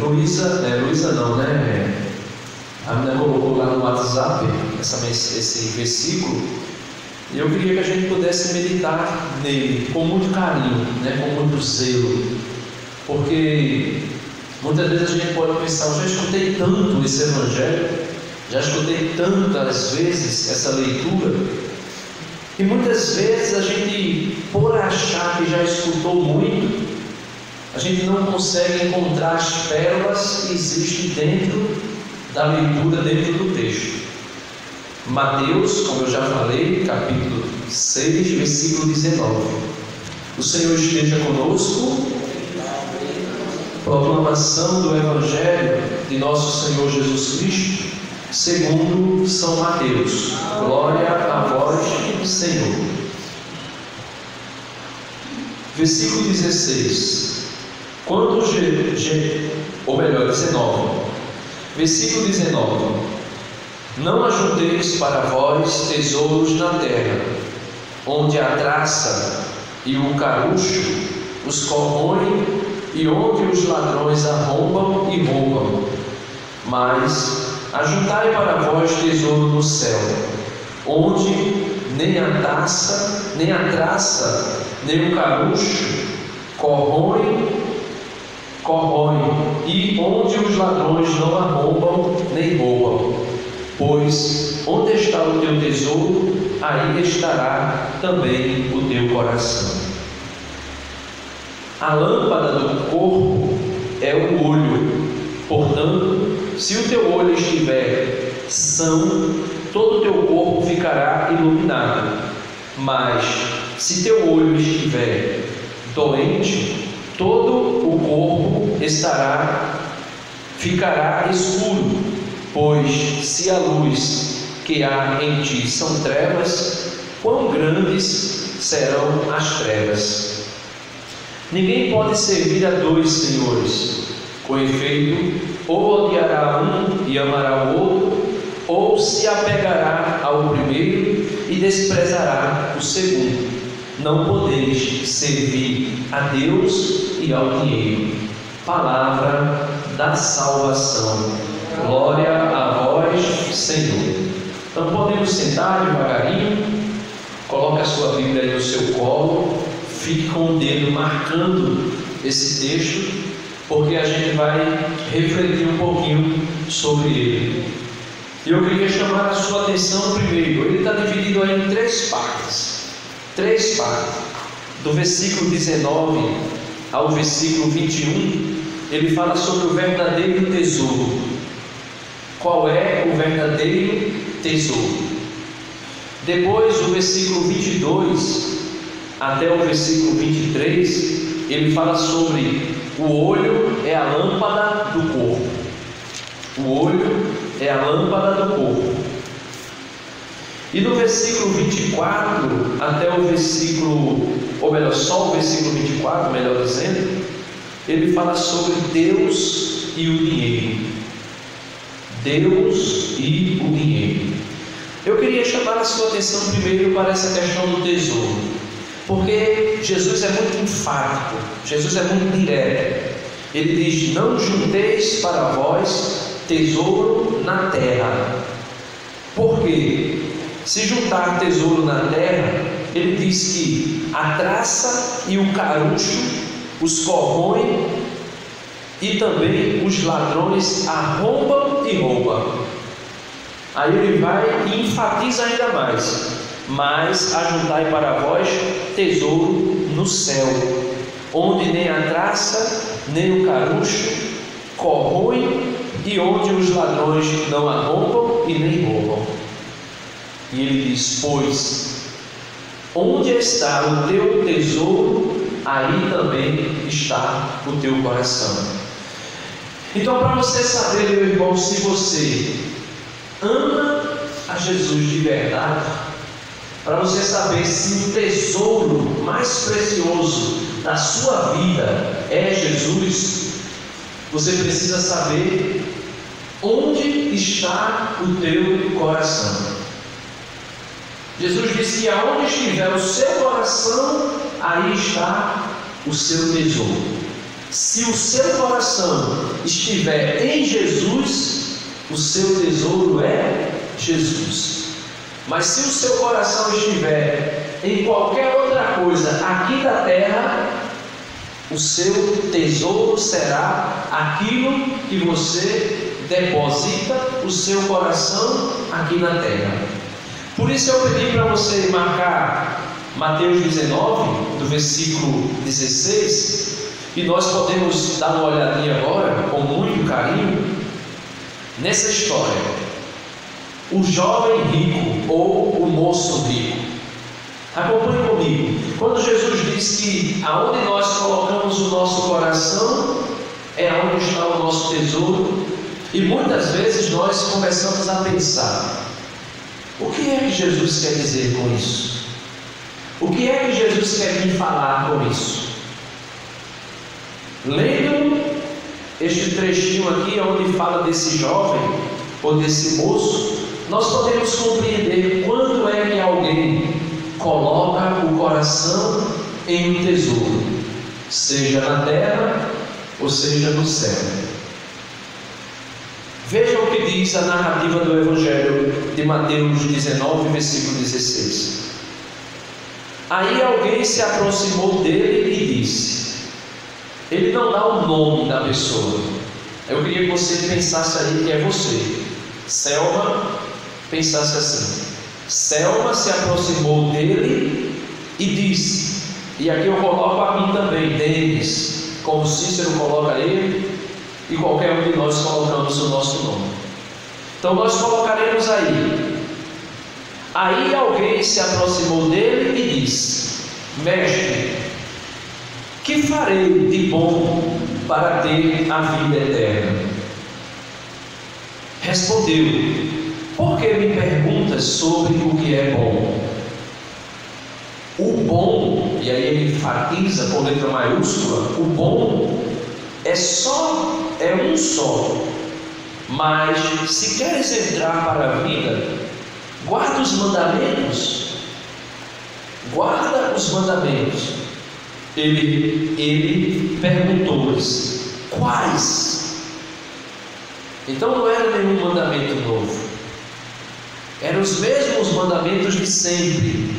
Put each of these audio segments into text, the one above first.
Luísa não, né? A menina colocou lá no WhatsApp esse versículo, e eu queria que a gente pudesse meditar nele com muito carinho, né? Com muito zelo, porque muitas vezes a gente pode pensar: eu já escutei tanto esse evangelho, já escutei tantas vezes essa leitura, e muitas vezes a gente, por achar que já escutou muito, a gente não consegue encontrar as pérolas que existem dentro da leitura, dentro do texto. Mateus, como eu já falei, capítulo 6, versículo 19. O Senhor esteja conosco. Proclamação do Evangelho de nosso Senhor Jesus Cristo, segundo São Mateus. Glória a vós, Senhor. Versículo 16. Quando 19. Versículo 19: não ajunteis para vós tesouros na terra, onde a traça e o carucho os corroem, e onde os ladrões arrombam e roubam. Mas ajuntai para vós tesouro no céu, onde nem a traça, nem o carucho corroem, e onde os ladrões não arrombam nem roubam. Pois onde está o teu tesouro, aí estará também o teu coração. A lâmpada do corpo é o olho. Portanto, se o teu olho estiver são, todo o teu corpo ficará iluminado. Mas se teu olho estiver doente, todo o corpo ficará escuro. Pois se a luz que há em ti são trevas, quão grandes serão as trevas? Ninguém pode servir a dois senhores. Com efeito, ou odiará um e amará o outro, ou se apegará ao primeiro e desprezará o segundo. Não podeis servir a Deus e ao dinheiro. Palavra da salvação. Glória a vós, Senhor. Então podemos sentar devagarinho. Coloque a sua Bíblia aí no seu colo. Fique com o dedo marcando esse texto, porque a gente vai refletir um pouquinho sobre ele. E eu queria chamar a sua atenção primeiro. Ele está dividido aí em três partes. Do versículo 19 ao versículo 21, ele fala sobre o verdadeiro tesouro. Qual é o verdadeiro tesouro? Depois, do versículo 22 até o versículo 23, ele fala sobre o olho é a lâmpada do corpo. O olho é a lâmpada do corpo. E no versículo 24 até o versículo, ou melhor, só o versículo 24, melhor dizendo, ele fala sobre Deus e o dinheiro. Deus e o dinheiro. Eu queria chamar a sua atenção primeiro para essa questão do tesouro, porque Jesus é muito enfático, Jesus é muito direto. Ele diz: não junteis para vós tesouro na terra. Por quê? Se juntar tesouro na terra, ele diz que a traça e o carucho os corroem, e também os ladrões arrombam e roubam. Aí ele vai e enfatiza ainda mais: mas ajuntai para vós tesouro no céu, onde nem a traça nem o carucho corroem, e onde os ladrões não arrombam e nem roubam. E ele diz: pois onde está o teu tesouro, aí também está o teu coração. Então, para você saber, meu irmão, se você ama a Jesus de verdade, para você saber se o tesouro mais precioso da sua vida é Jesus, você precisa saber onde está o teu coração. Jesus disse que aonde estiver o seu coração, aí está o seu tesouro. Se o seu coração estiver em Jesus, o seu tesouro é Jesus. Mas se o seu coração estiver em qualquer outra coisa aqui da terra, o seu tesouro será aquilo que você deposita o seu coração aqui na terra. Por isso eu pedi para você marcar Mateus 19, do versículo 16, e nós podemos dar uma olhadinha agora, com muito carinho, nessa história. O jovem rico, ou o moço rico. Acompanhe comigo. Quando Jesus diz que aonde nós colocamos o nosso coração, é onde está o nosso tesouro, e muitas vezes nós começamos a pensar: o que é que Jesus quer dizer com isso? O que é que Jesus quer me falar com isso? Lendo este trechinho aqui, onde fala desse jovem, ou desse moço, nós podemos compreender quando é que alguém coloca o coração em um tesouro, seja na terra, ou seja no céu. Veja o que diz a narrativa do Evangelho de Mateus 19, versículo 16. Aí alguém se aproximou dele e disse, ele não dá o nome da pessoa, eu queria que você pensasse aí que é você, Selma, pensasse assim. Selma se aproximou dele e disse, e aqui eu coloco a mim também, Denis, como Cícero coloca ele, e qualquer um de nós colocamos o nosso nome. Então nós colocaremos aí. Aí alguém se aproximou dele e disse, mestre, que farei de bom para ter a vida eterna? Respondeu, por que me perguntas sobre o que é bom? O bom, e aí ele enfatiza com letra maiúscula, o bom é um só. Mas se queres entrar para a vida, guarda os mandamentos. Guarda os mandamentos. Ele perguntou-lhes, quais? Então não era nenhum mandamento novo. Eram os mesmos mandamentos de sempre,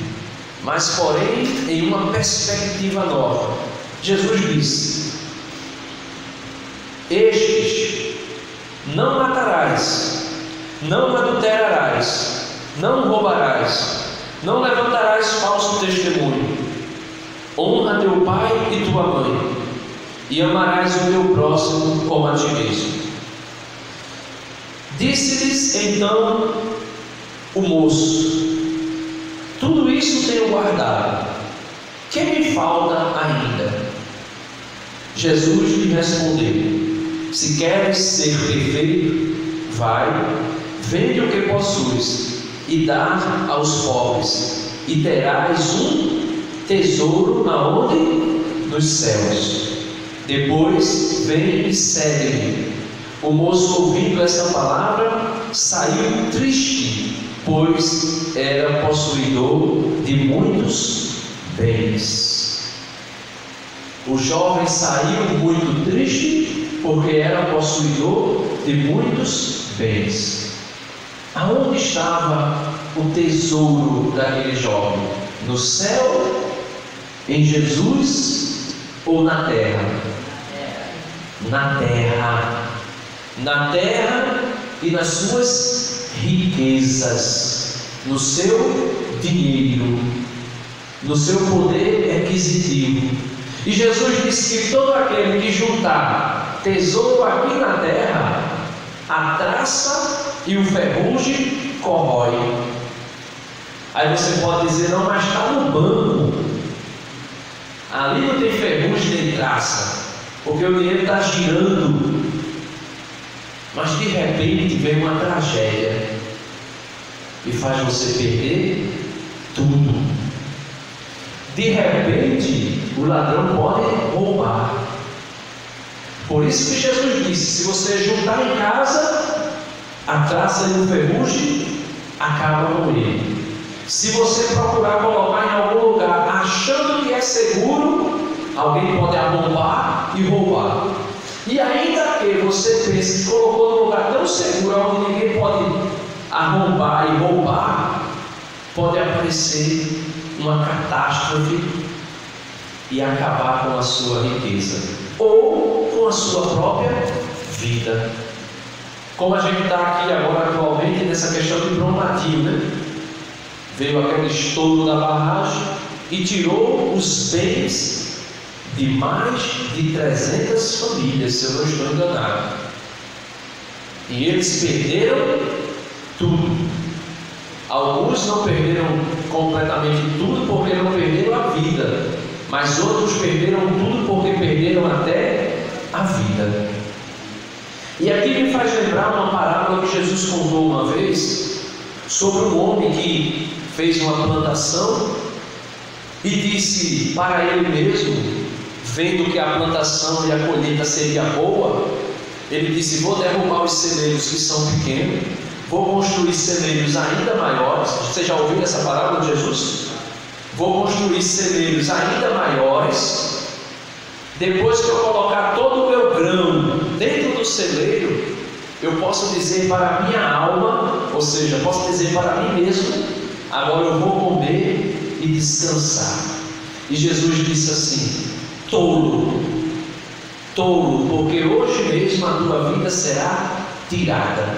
mas porém em uma perspectiva nova. Jesus disse, estes, não matarás, não adulterarás, não roubarás, não levantarás falso testemunho, honra teu pai e tua mãe, e amarás o teu próximo como a ti mesmo. Disse-lhes então o moço, tudo isso tenho guardado, que me falta ainda? Jesus lhe respondeu, se queres ser perfeito, vai, vende o que possuis e dá aos pobres, e terás um tesouro aonde? Nos céus. Depois vem e segue-me. O moço, ouvindo essa palavra, saiu triste, pois era possuidor de muitos bens. O jovem saiu muito triste, porque era possuidor de muitos bens. Aonde estava o tesouro daquele jovem? No céu, em Jesus ou na terra? Na terra. Na terra e nas suas riquezas, no seu dinheiro, no seu poder aquisitivo. E Jesus disse que todo aquele que juntar tesouro aqui na terra, a traça e o ferrugem corrói. Aí você pode dizer, não, mas está no banco, ali não tem ferrugem nem traça, porque o dinheiro está girando. Mas de repente vem uma tragédia e faz você perder tudo. De repente o ladrão pode roubar. Por isso que Jesus disse, se você juntar em casa, a traça e o ferrugem acabam com ele. Se você procurar colocar em algum lugar achando que é seguro, alguém pode arrombar e roubar. E ainda que você pense que colocou num lugar tão seguro onde ninguém pode arrombar e roubar, pode aparecer uma catástrofe e acabar com a sua riqueza ou com a sua própria vida. Como a gente está aqui agora atualmente nessa questão de Brumadinho, né? Veio aquele estouro da barragem e tirou os bens de mais de 300 famílias, se eu não estou enganado. E eles perderam tudo. Alguns não perderam completamente tudo porque não perderam a vida, mas outros perderam tudo porque perderam até a vida. E aqui me faz lembrar uma parábola que Jesus contou uma vez sobre um homem que fez uma plantação e disse para ele mesmo, vendo que a plantação e a colheita seria boa, ele disse: vou derrubar os celeiros que são pequenos, vou construir celeiros ainda maiores. Você já ouviu essa parábola de Jesus? Vou construir celeiros ainda maiores. Depois que eu colocar todo o meu grão dentro do celeiro, eu posso dizer para a minha alma, ou seja, posso dizer para mim mesmo: agora eu vou comer e descansar. E Jesus disse assim: tolo, tolo, porque hoje mesmo a tua vida será tirada.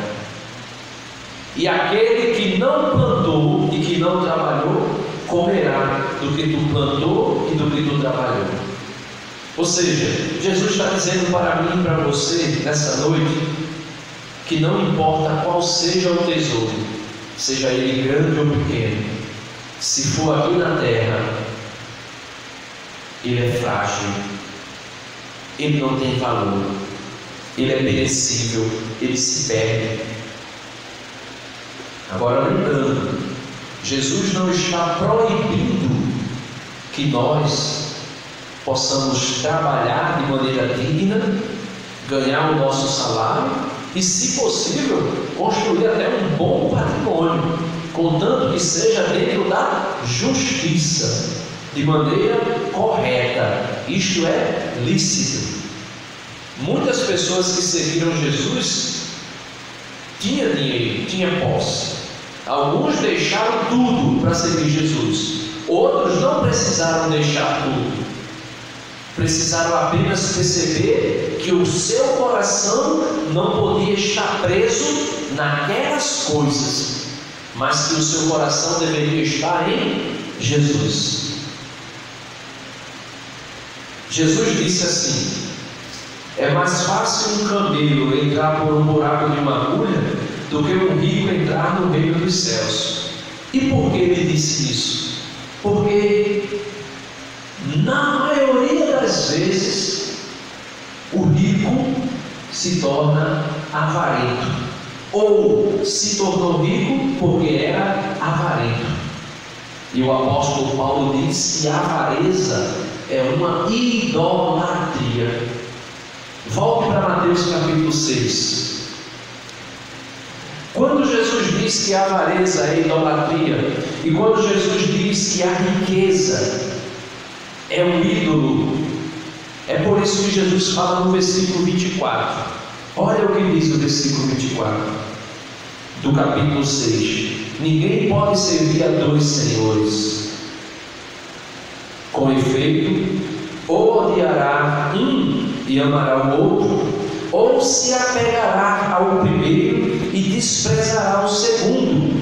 E aquele que não plantou e que não trabalhou, comerá do que tu plantou e do que tu trabalhou. Ou seja, Jesus está dizendo para mim e para você nessa noite que não importa qual seja o tesouro, seja ele grande ou pequeno, se for aqui na terra, ele é frágil, ele não tem valor, ele é perecível, ele se perde. Agora lembrando, Jesus não está proibindo que nós possamos trabalhar de maneira digna, ganhar o nosso salário e, se possível, construir até um bom patrimônio, contanto que seja dentro da justiça, de maneira correta, isto é, lícito. Muitas pessoas que seguiram Jesus tinham dinheiro, tinham posse. Alguns deixaram tudo para seguir Jesus, outros não precisaram deixar tudo. Precisaram apenas perceber que o seu coração não podia estar preso naquelas coisas, mas que o seu coração deveria estar em Jesus. Jesus disse assim: é mais fácil um camelo entrar por um buraco de uma agulha do que um rico entrar no reino dos céus. E por que ele disse isso? Porque na maioria das vezes o rico se torna avarento, ou se tornou rico porque era avarento. E o apóstolo Paulo diz que a avareza é uma idolatria. Volte para Mateus capítulo 6. Quando Jesus diz que a avareza é idolatria, e quando Jesus diz que a riqueza é um ídolo, é por isso que Jesus fala no versículo 24. Olha o que diz o versículo 24 do capítulo 6: ninguém pode servir a dois senhores. Com efeito, ou odiará um e amará o outro, ou se apegará ao primeiro e desprezará o segundo.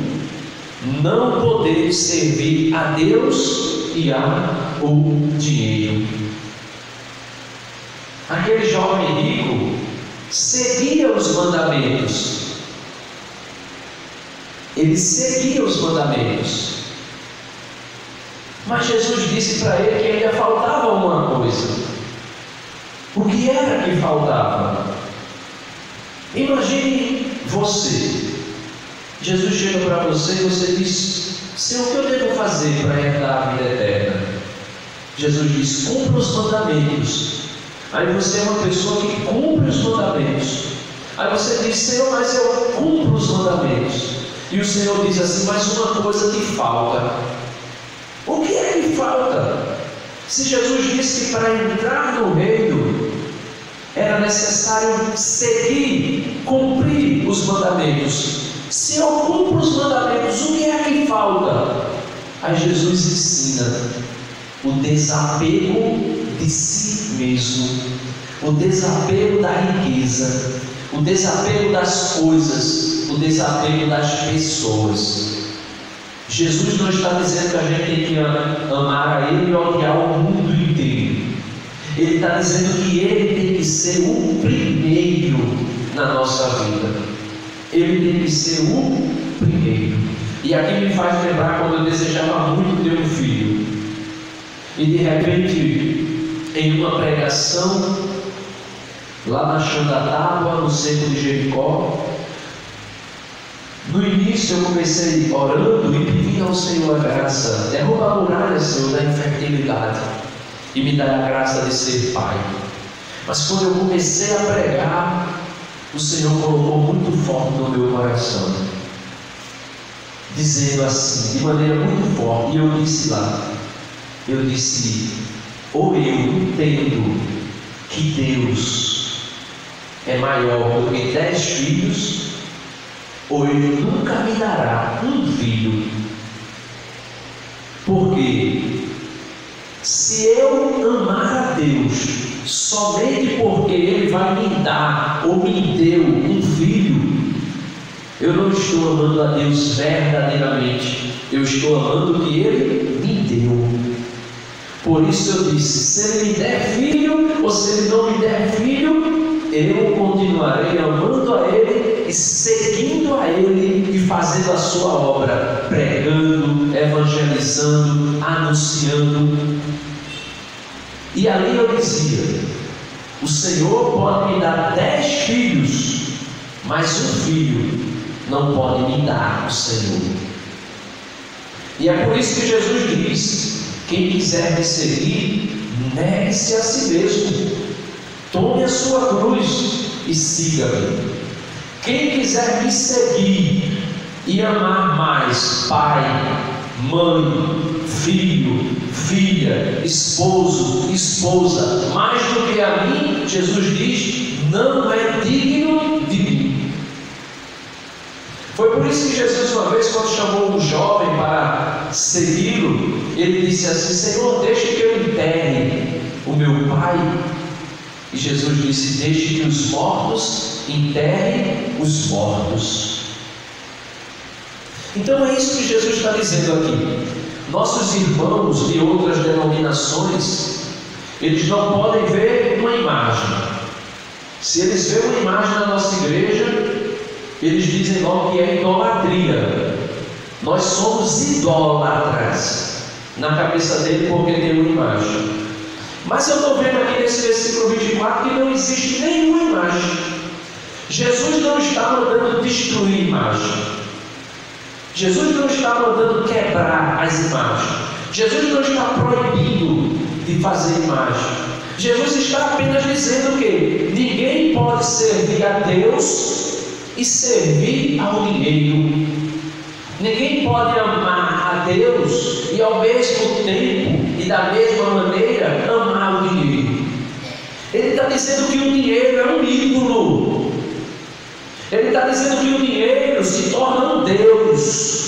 Não podeis servir a Deus e ao dinheiro. Aquele jovem rico seguia os mandamentos. Ele seguia os mandamentos. Mas Jesus disse para ele que ainda faltava uma coisa. O que era que faltava? Imagine você. Jesus chega para você e você diz: Senhor, o que eu devo fazer para herdar a vida eterna? Jesus diz: cumpra os mandamentos. Aí você é uma pessoa que cumpre os mandamentos. Aí você diz: Senhor, mas eu cumpro os mandamentos. E o Senhor diz assim: mas uma coisa te falta. O que é que falta? Se Jesus disse que para entrar no reino era necessário seguir, cumprir os mandamentos. Se eu cumpro os mandamentos, o que é que falta? Aí Jesus ensina o desapego de si mesmo, o desapego da riqueza, o desapego das coisas, o desapego das pessoas. Jesus não está dizendo que a gente tem que amar a Ele e odiar o mundo inteiro. Ele está dizendo que Ele tem que ser o primeiro na nossa vida. Ele tem que ser o primeiro. E aqui me faz lembrar quando eu desejava muito ter um filho. E de repente, em uma pregação, lá na Chão da Tábua, no centro de Jericó, no início eu comecei orando e pedindo ao Senhor a graça. Derruba a muralha, Senhor, da infertilidade e me dá a graça de ser pai. Mas quando eu comecei a pregar, o Senhor colocou muito forte no meu coração, dizendo assim, de maneira muito forte, e eu disse lá, ou eu entendo que Deus é maior do que 10 filhos, ou Ele nunca me dará um filho. Porque se eu amar a Deus somente porque Ele vai me dar ou me deu um filho, eu não estou amando a Deus verdadeiramente, eu estou amando o que Ele me deu. Por isso eu disse, se Ele me der filho ou se Ele não me der filho, eu continuarei amando a Ele e seguindo a Ele e fazendo a sua obra, pregando, evangelizando, anunciando. E ali eu dizia, o Senhor pode me dar 10 filhos, mas um filho não pode me dar o Senhor. E é por isso que Jesus diz, quem quiser me seguir, negue-se a si mesmo, tome a sua cruz e siga-me. Quem quiser me seguir e amar mais pai, mãe, filho, filha, esposo, esposa, mais do que a mim, Jesus diz, não é digno de mim. Foi por isso que Jesus, uma vez, quando chamou um jovem para segui-lo, ele disse assim, Senhor, deixe que eu enterre o meu pai. E Jesus disse, deixe que os mortos enterrem os mortos. Então é isso que Jesus está dizendo aqui. Nossos irmãos de outras denominações, eles não podem ver uma imagem. Se eles veem uma imagem na nossa igreja, eles dizem logo que é idolatria. Nós somos idólatras na cabeça dele porque tem uma imagem. Mas eu estou vendo aqui nesse versículo 24 que não existe nenhuma imagem. Jesus não está mandando destruir imagem. Jesus não está mandando quebrar as imagens. Jesus não está proibindo de fazer imagem. Jesus está apenas dizendo que ninguém pode servir a Deus e servir ao dinheiro. Ninguém pode amar a Deus e ao mesmo tempo e da mesma maneira amar o dinheiro. Ele está dizendo que o dinheiro é um ídolo. Ele está dizendo que o dinheiro se torna um Deus.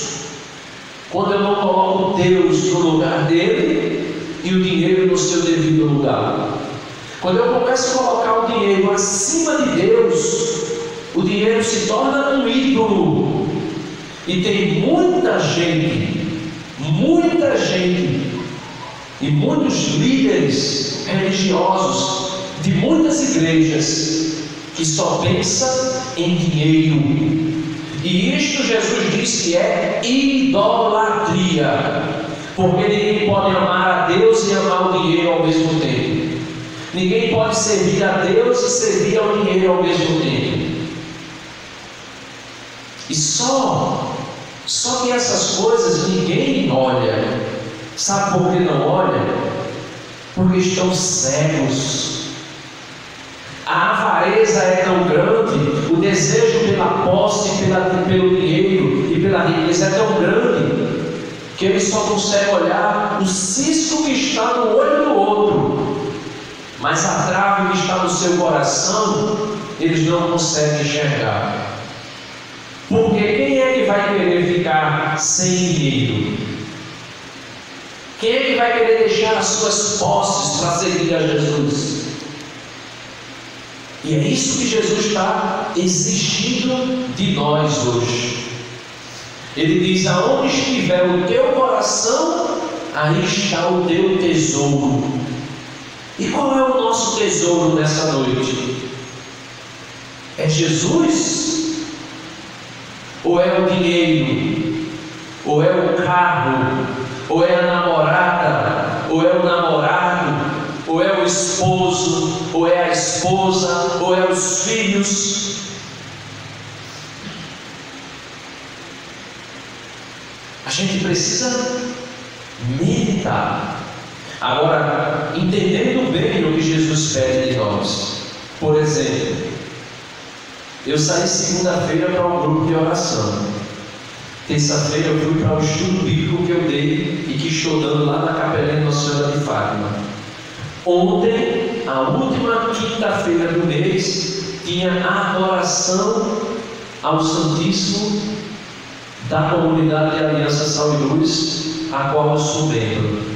Quando eu não coloco Deus no lugar dele e o dinheiro no seu devido lugar. Quando eu começo a colocar o dinheiro acima de Deus, o dinheiro se torna um ídolo. E tem muita gente e muitos líderes religiosos de muitas igrejas que só pensa em dinheiro. E isto Jesus diz que é idolatria, porque ninguém pode amar a Deus e amar o dinheiro ao mesmo tempo. Ninguém pode servir a Deus e servir ao dinheiro ao mesmo tempo. E só que essas coisas ninguém olha. Sabe por que não olha? Porque estão cegos. A avareza é tão grande, o desejo pela posse, pelo dinheiro e pela riqueza é tão grande, que ele só consegue olhar o cisco que está no olho do outro mas a trave que está no seu coração, eles não conseguem enxergar. Porque quem é que vai querer ficar sem dinheiro? Quem é que vai querer deixar as suas posses para seguir a Jesus? E é isso que Jesus está exigindo de nós hoje. Ele diz: aonde estiver o teu coração, aí está o teu tesouro. E qual é o nosso tesouro nessa noite? É Jesus? Ou é o dinheiro? Ou é o carro? Ou é a namorada? Ou é o namorado? Ou é o esposo? Ou é a esposa? Ou é os filhos? A gente precisa meditar. Agora, entendendo bem o que Jesus pede de nós. Por exemplo, eu saí segunda-feira para um grupo de oração. Terça-feira eu fui para o estudo bíblico que eu dei e que estou dando lá na Capelã Nossa Senhora de Fátima. Ontem, a última quinta-feira do mês, tinha a adoração ao Santíssimo da Comunidade de Aliança Sal e Luz, a qual eu sou membro.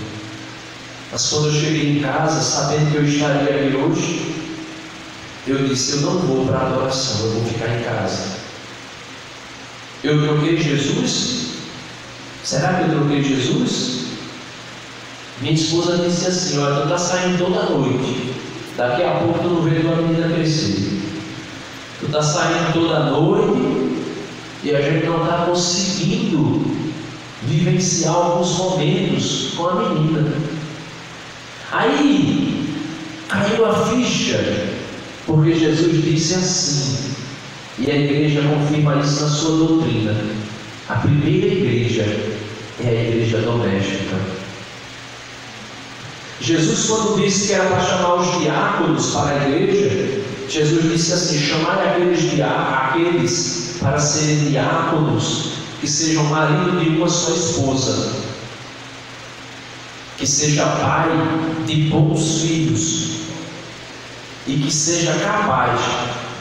Mas quando eu cheguei em casa, sabendo que eu estaria aqui hoje, eu disse: eu não vou para a adoração, eu vou ficar em casa. Eu troquei Jesus? Será que eu troquei Jesus? Minha esposa disse assim: olha, tu está saindo toda noite, daqui a pouco tu não vê tua menina crescer. Tu está saindo toda noite e a gente não está conseguindo vivenciar alguns momentos com a menina. Aí caiu a ficha, porque Jesus disse assim, e a igreja confirma isso na sua doutrina: a primeira igreja é a igreja doméstica. Jesus, quando disse que era para chamar os diáconos para a igreja, Jesus disse assim: chamai aqueles para serem diáconos, que sejam marido de uma só esposa, que seja pai de bons filhos e que seja capaz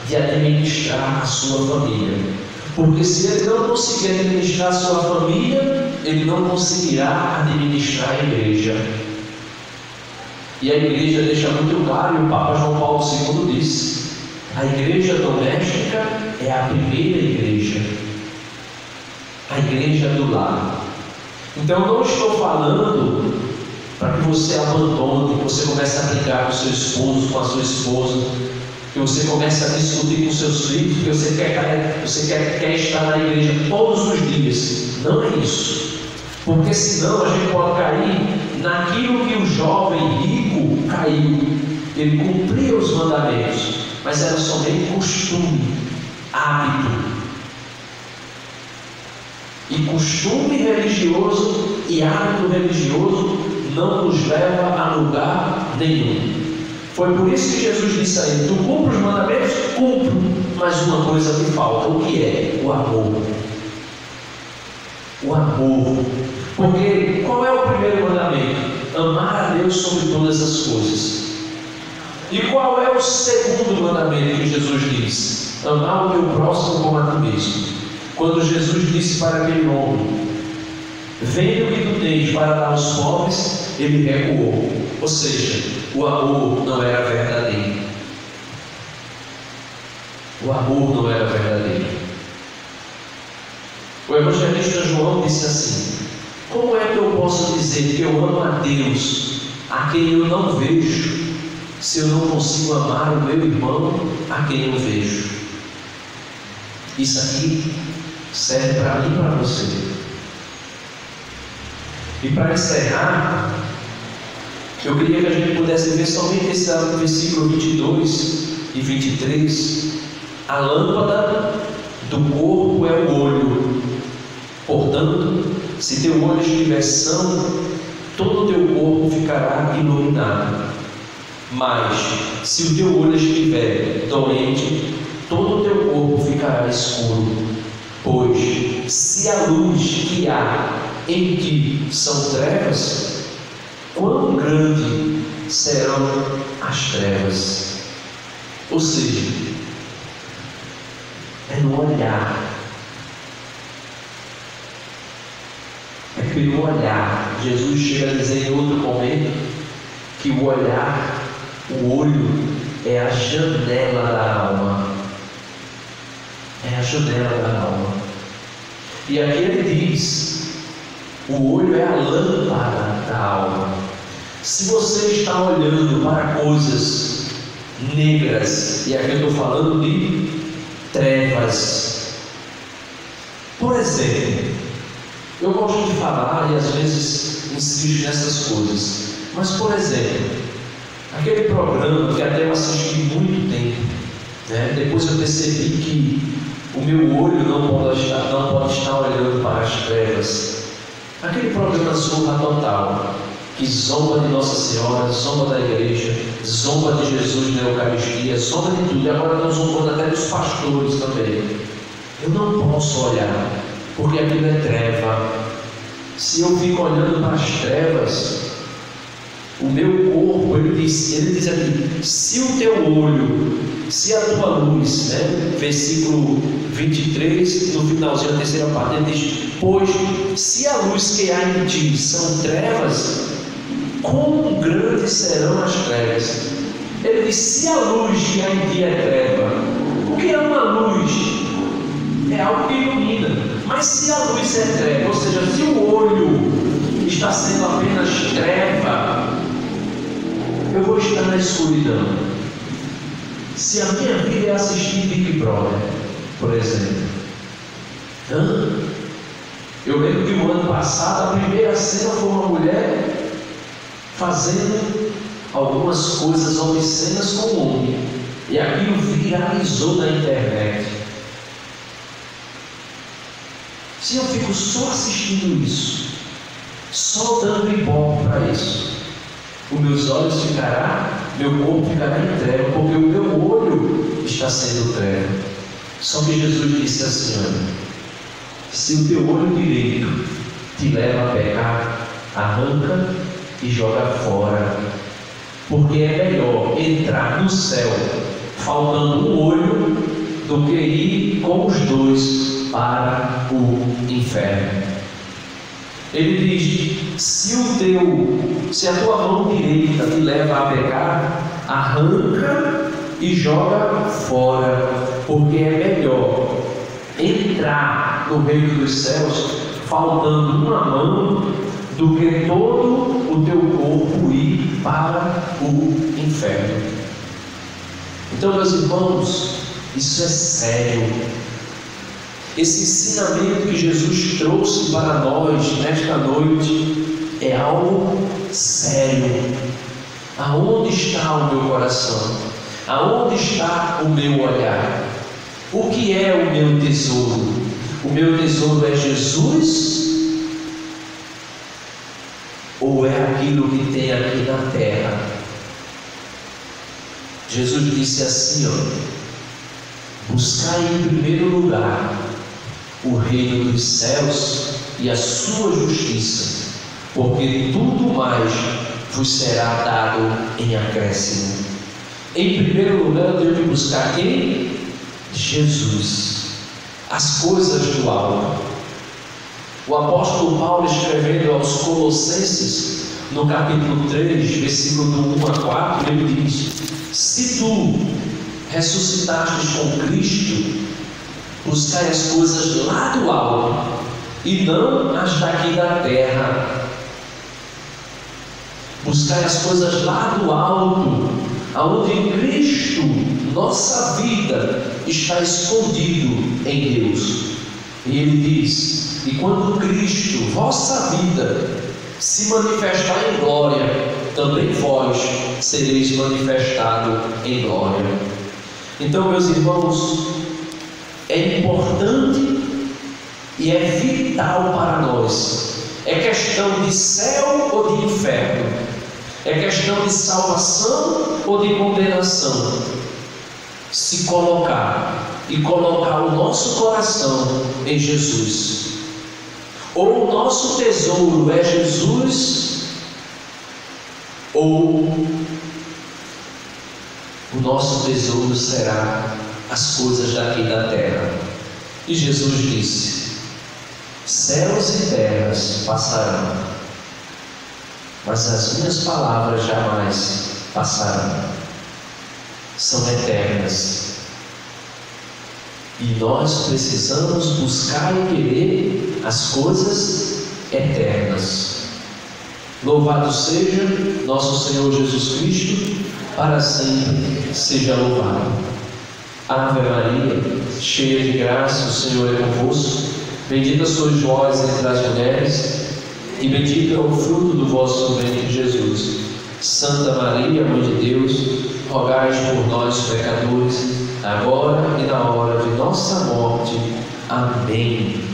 de administrar a sua família. Porque se ele não conseguir administrar a sua família, ele não conseguirá administrar a igreja. E a igreja deixa muito claro, e o Papa João Paulo II disse: a igreja doméstica é a primeira igreja, a igreja do lar. Então não estou falando para que você abandone, que você comece a brigar com seu esposo, com a sua esposa, que você comece a discutir com seus filhos, que você quer estar na igreja todos os dias. Não é isso. Porque senão a gente pode cair naquilo que o jovem rico caiu. Ele cumpria os mandamentos, mas era somente costume, hábito. E costume religioso e hábito religioso não nos leva a lugar nenhum. Foi por isso que Jesus disse a ele: tu cumpre os mandamentos? Cumpro, mas uma coisa me falta. O que é? O amor. O amor. Porque qual é o primeiro mandamento? Amar a Deus sobre todas as coisas. E qual é o segundo mandamento que Jesus diz? Amar o teu próximo como a ti mesmo. Quando Jesus disse para aquele homem: vende o que tu tens para dar aos pobres, ele recuou. Ou seja, o amor não era verdadeiro. O amor não era verdadeiro. O evangelista João disse assim: como é que eu posso dizer que eu amo a Deus a quem eu não vejo, se eu não consigo amar o meu irmão a quem eu vejo? Isso aqui serve para mim e para você. E para encerrar, eu queria que a gente pudesse ver somente esse versículo 22 e 23. A lâmpada do corpo é o olho. Portanto, se teu olho estiver são, todo o teu corpo ficará iluminado. Mas, se o teu olho estiver doente, todo o teu corpo ficará escuro. Pois, se a luz que há em ti são trevas, quão grande serão as trevas. Ou seja, é no olhar. É pelo olhar. Jesus chega a dizer em outro momento que o olhar, o olho, é a janela da alma. É a janela da alma. E aqui ele diz: o olho é a lâmpada da alma. Se você está olhando para coisas negras, e aqui eu estou falando de trevas. Por exemplo, eu gosto de falar e às vezes insisto nessas coisas, mas por exemplo, aquele programa que até eu assisti muito tempo, né? Depois eu percebi que o meu olho não pode estar olhando para as trevas. Aquele programa Zorra Total, que zomba de Nossa Senhora, zomba da igreja, zomba de Jesus na Eucaristia, zomba de tudo, e agora estão zombando até dos pastores também. Eu não posso olhar, porque aquilo é treva. Se eu fico olhando para as trevas, o meu corpo, ele diz aqui: se o teu olho, se a tua luz, né? Versículo 23, no finalzinho da terceira parte, ele diz: pois se a luz que há em ti são trevas, quão grandes serão as trevas? Ele diz: se a luz que há em ti é treva, o que é uma luz? É algo que ilumina. Mas se a luz é treva, ou seja, se o olho está sendo apenas treva, eu vou estar na escuridão. Se a minha vida é assistir Big Brother, por exemplo, eu lembro que no ano passado a primeira cena foi uma mulher fazendo algumas coisas obscenas com o homem, e aquilo viralizou na internet. Se eu fico só assistindo isso, só dando ibope para isso, os meus olhos ficarão, meu corpo ficará em treva, porque o meu olho está sendo treva. Só que Jesus disse assim: olha, se o teu olho direito te leva a pecar, arranca e joga fora, porque é melhor entrar no céu faltando um olho do que ir com os dois para o inferno. Ele diz: se a tua mão direita te leva a pecar, arranca e joga fora, porque é melhor entrar no reino dos céus faltando uma mão do que todo o teu corpo ir para o inferno. Então, meus irmãos, isso é sério. Esse ensinamento que Jesus trouxe para nós nesta noite é algo sério. Aonde está o meu coração? Aonde está o meu olhar? O que é o meu tesouro? O meu tesouro é Jesus? Ou é aquilo que tem aqui na terra? Jesus disse assim: buscai em primeiro lugar o reino dos céus e a sua justiça, porque tudo mais vos será dado em acréscimo. Em primeiro lugar, eu tenho que buscar quem? Jesus, as coisas do alto. O apóstolo Paulo, escrevendo aos Colossenses, no capítulo 3, versículo do 1 a 4, ele diz: se tu ressuscitastes com Cristo, buscai as coisas lá do alto e não as daqui da terra. Buscai as coisas lá do alto, aonde em Cristo nossa vida está escondido em Deus. E ele diz: e quando Cristo, vossa vida, se manifestar em glória, também vós sereis manifestado em glória. Então, meus irmãos, é importante e é vital para nós. É questão de céu ou de inferno? É questão de salvação ou de condenação? Se colocar e colocar o nosso coração em Jesus. Ou o nosso tesouro é Jesus, ou o nosso tesouro será as coisas daqui da terra? E Jesus disse: céus e terras passarão, mas as minhas palavras jamais passarão. São eternas. E nós precisamos buscar e querer as coisas eternas. Louvado seja nosso Senhor Jesus Cristo, para sempre seja louvado. Ave Maria, cheia de graça, o Senhor é convosco. Bendita sois vós entre as mulheres, e bendito é o fruto do vosso ventre, Jesus. Santa Maria, Mãe de Deus, rogai por nós, pecadores, agora e na hora de nossa morte. Amém.